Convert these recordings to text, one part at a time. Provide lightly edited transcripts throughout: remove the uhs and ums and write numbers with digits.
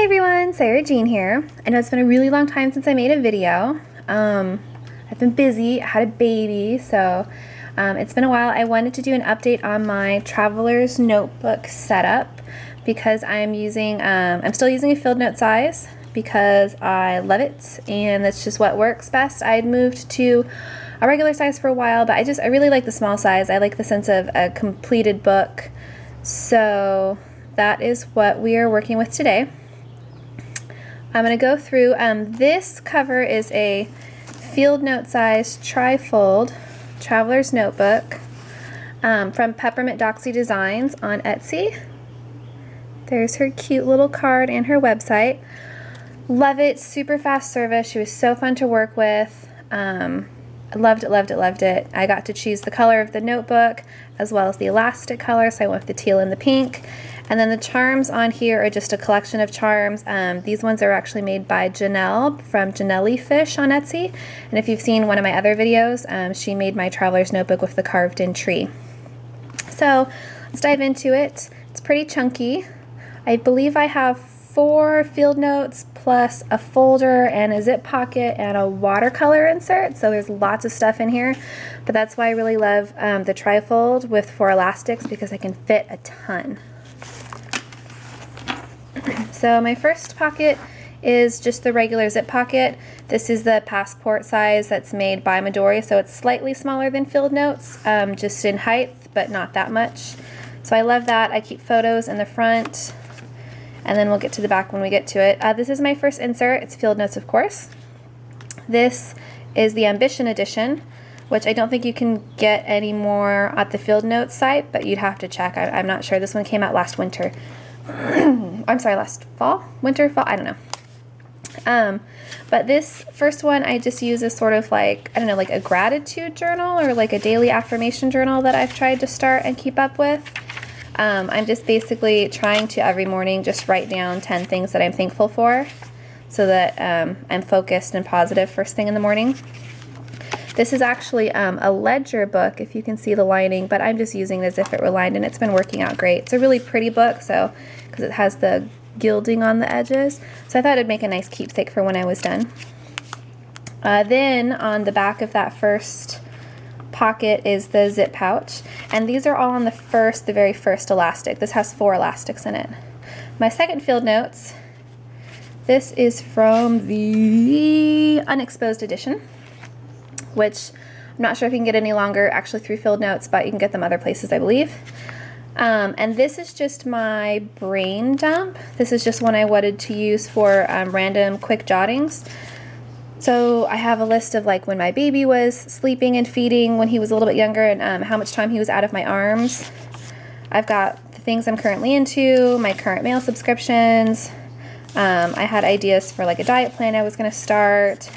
everyone, Sarah Jean here. I know it's been a really long time since I made a video. I've been busy, I had a baby, so it's been a while. I wanted to do an update on my traveler's notebook setup because I'm still using a field note size because I love it and that's just what works best. I had moved to a regular size for a while, but I really like the small size. I like the sense of a completed book. So that is what we are working with today. I'm going to go through, this cover is a field note size trifold traveler's notebook from Peppermint Doxy Designs on Etsy. There's her cute little card and her website. Love it, super fast service. She was so fun to work with. I loved it, loved it, loved it. I got to choose the color of the notebook as well as the elastic color, so I went with the teal and the pink. And then the charms on here are just a collection of charms. These ones are actually made by Janelle from Janelli Fish on Etsy. And if you've seen one of my other videos, she made my traveler's notebook with the carved in tree. So let's dive into it. It's pretty chunky. I believe I have 4 field notes plus a folder and a zip pocket and a watercolor insert, so there's lots of stuff in here, but that's why I really love the trifold with 4 elastics because I can fit a ton. So my first pocket is just the regular zip pocket. This is the passport size that's made by Midori, so it's slightly smaller than field notes, just in height, but not that much. So I love that. I keep photos in the front, and then we'll get to the back when we get to it. This is my first insert. It's field notes, of course. This is the Ambition edition, which I don't think you can get anymore at the field notes site, but you'd have to check. I'm not sure. This one came out last winter. I'm sorry, last fall? Winter, fall? I don't know. But this first one I just use as sort of like, I don't know, like a gratitude journal or like a daily affirmation journal that I've tried to start and keep up with. I'm just basically trying to every morning just write down 10 things that I'm thankful for so that I'm focused and positive first thing in the morning. This is actually a ledger book, if you can see the lining, but I'm just using it as if it were lined, and it's been working out great. It's a really pretty book, so because it has the gilding on the edges, so I thought it'd make a nice keepsake for when I was done. Then on the back of that first pocket is the zip pouch, and these are all on the very first elastic. This has 4 elastics in it. My second field notes, this is from the Unexposed edition, which I'm not sure if you can get any longer actually through field notes, but you can get them other places, I believe. And this is just my brain dump. This is just one I wanted to use for random quick jottings. So I have a list of like when my baby was sleeping and feeding when he was a little bit younger, and how much time he was out of my arms. I've got the things I'm currently into, my current mail subscriptions. I had ideas for like a diet plan I was going to start,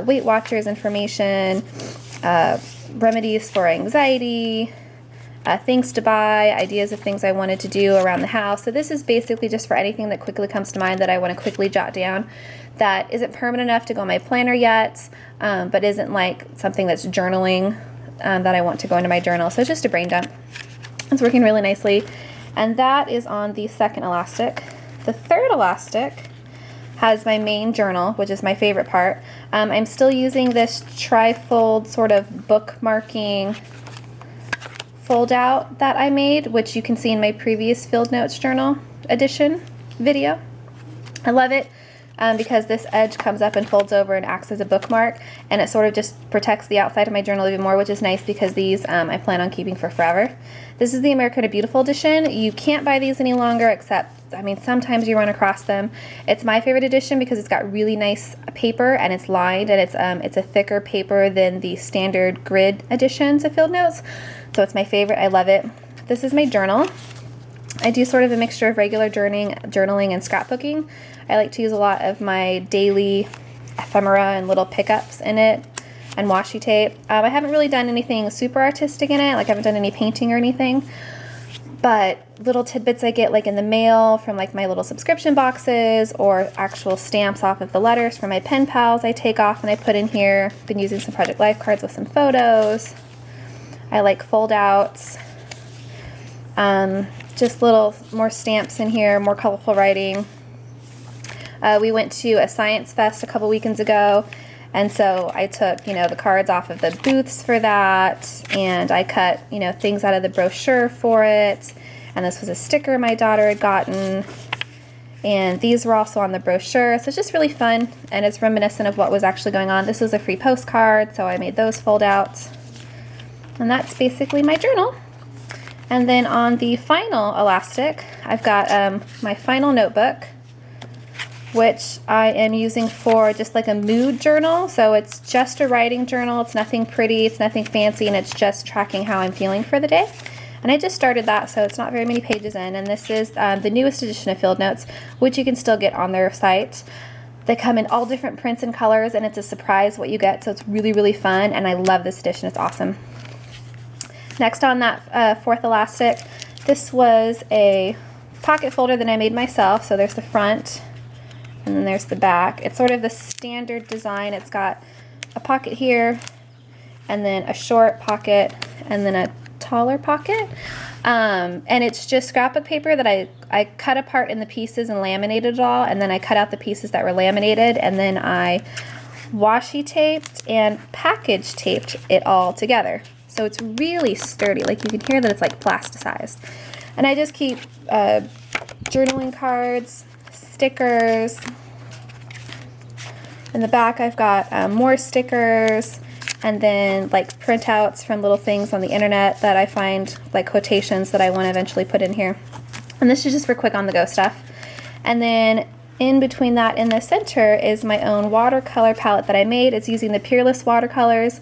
Weight Watchers information, remedies for anxiety, things to buy, ideas of things I wanted to do around the house. So this is basically just for anything that quickly comes to mind that I want to quickly jot down that isn't permanent enough to go in my planner yet, but isn't like something that's journaling that I want to go into my journal. So it's just a brain dump. It's working really nicely. And that is on the second elastic. The third elastic has my main journal, which is my favorite part. I'm still using this trifold sort of bookmarking fold out that I made, which you can see in my previous field notes journal edition video. I love it because this edge comes up and folds over and acts as a bookmark, and it sort of just protects the outside of my journal even more, which is nice because these I plan on keeping for forever. This is the America Beautiful edition. You can't buy these any longer, except, I mean, sometimes you run across them. It's my favorite edition because it's got really nice paper and it's lined, and it's a thicker paper than the standard grid editions of field notes. So it's my favorite. I love it. This is my journal. I do sort of a mixture of regular journaling and scrapbooking. I like to use a lot of my daily ephemera and little pickups in it and washi tape. I haven't really done anything super artistic in it. Like I haven't done any painting or anything. But little tidbits I get like in the mail from like my little subscription boxes, or actual stamps off of the letters from my pen pals I take off and I put in here. Been using some Project Life cards with some photos. I like fold outs. Just little more stamps in here, more colorful writing. We went to a science fest a couple weekends ago, and so I took, you know, the cards off of the booths for that, and I cut, you know, things out of the brochure for it. And this was a sticker my daughter had gotten, and these were also on the brochure. So it's just really fun, and it's reminiscent of what was actually going on. This was a free postcard, so I made those fold out. And that's basically my journal. And then on the final elastic, I've got my final notebook, which I am using for just like a mood journal. So it's just a writing journal. It's nothing pretty, it's nothing fancy, and it's just tracking how I'm feeling for the day. And I just started that, so it's not very many pages in. And this is the newest edition of Field Notes, which you can still get on their site. They come in all different prints and colors, and it's a surprise what you get, so it's really, really fun, and I love this edition. It's awesome. Next on that fourth elastic, this was a pocket folder that I made myself. So there's the front, and then there's the back. It's sort of the standard design. It's got a pocket here, and then a short pocket, and then a taller pocket. And it's just scrapbook paper that I cut apart in the pieces and laminated it all, and then I cut out the pieces that were laminated, and then I washi taped and package taped it all together. So it's really sturdy. Like, you can hear that it's like plasticized. And I just keep journaling cards, stickers. In the back I've got more stickers, and then like printouts from little things on the internet that I find, like quotations that I want to eventually put in here. And this is just for quick on the go stuff. And then in between that, in the center, is my own watercolor palette that I made. It's using the Peerless watercolors.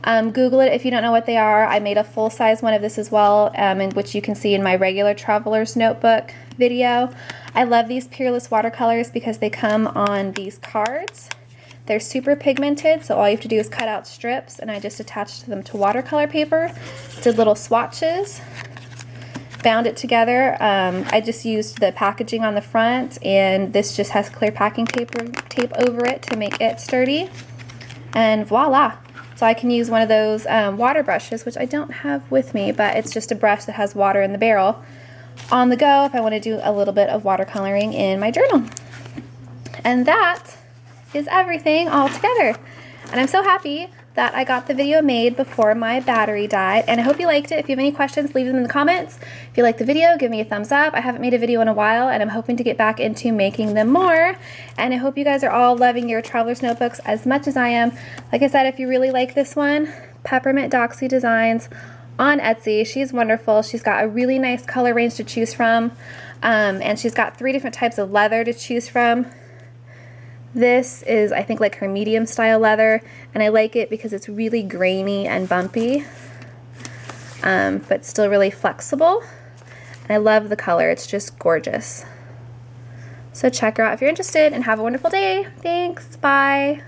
Google it if you don't know what they are. I made a full-size one of this as well, in which you can see in my regular Traveler's Notebook video. I love these Peerless watercolors because they come on these cards. They're super pigmented, so all you have to do is cut out strips, and I just attached them to watercolor paper, did little swatches, bound it together. I just used the packaging on the front, and this just has clear packing tape over it to make it sturdy, and voila. So I can use one of those water brushes, which I don't have with me, but it's just a brush that has water in the barrel, on the go if I want to do a little bit of watercoloring in my journal. And that is everything all together. And I'm so happy that I got the video made before my battery died, and I hope you liked it. If you have any questions, leave them in the comments. If you like the video, give me a thumbs up. I haven't made a video in a while, and I'm hoping to get back into making them more. And I hope you guys are all loving your Traveler's Notebooks as much as I am. Like I said, if you really like this one, Peppermint Doxy Designs on Etsy. She's wonderful. She's got a really nice color range to choose from, and she's got 3 different types of leather to choose from. This is, I think, like her medium style leather, and I like it because it's really grainy and bumpy, but still really flexible. And I love the color. It's just gorgeous. So check her out if you're interested, and have a wonderful day. Thanks. Bye.